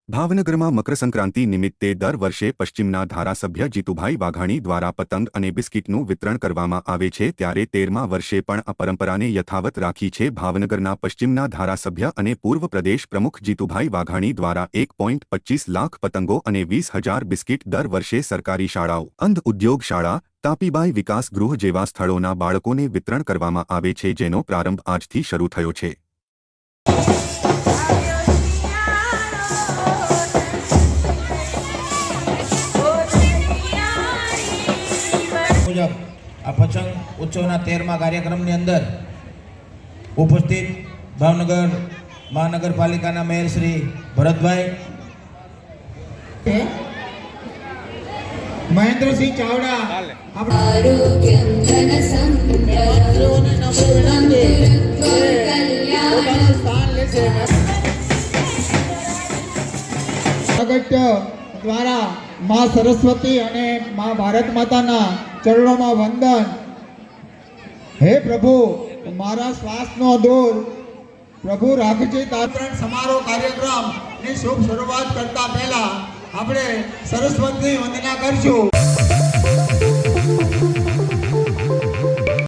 ભાવનગરમાં મકર સંક્રાંતિ નિમિત્તે દર વર્ષે પશ્ચિમના ધારાસભ્ય જીતુભાઈ વાઘાણી દ્વારા પતંગ અને બિસ્કિટનું વિતરણ કરવામાં આવે છે, ત્યારે 13મા વર્ષે પણ આ પરંપરાને યથાવત રાખી છે। ભાવનગરના પશ્ચિમના ધારાસભ્ય અને પૂર્વ પ્રદેશ પ્રમુખ જીતુભાઈ વાઘાણી દ્વારા 1.25 લાખ પતંગો અને 20,000 બિસ્કિટ દર વર્ષે સરકારી શાળાઓ, અંધ ઉદ્યોગ શાળા, તાપીબાઈ વિકાસ ગૃહ જેવા સ્થળોના બાળકોને વિતરણ કરવામાં આવે છે, જેનો પ્રારંભ આજથી શરૂ થયો છે। આ પતંગ ઉત્સવના 13મા કાર્યક્રમની અંદર ઉપસ્થિત ભાવનગર મહાનગરપાલિકાના મેયર શ્રી ભરતભાઈ, મહેન્દ્રસિંહ ચાવડા, દ્વારા માં સરસ્વતી અને માં ભારત માતાના ચરણોમાં વંદન। હે પ્રભુ, મારા શ્વાસનો દૂર પ્રભુ રાખજે। તાત્રણ સમારોહ કાર્યક્રમની શુભ શરૂઆત કરતા પહેલા આપણે સરસ્વતી વંદના કરશું।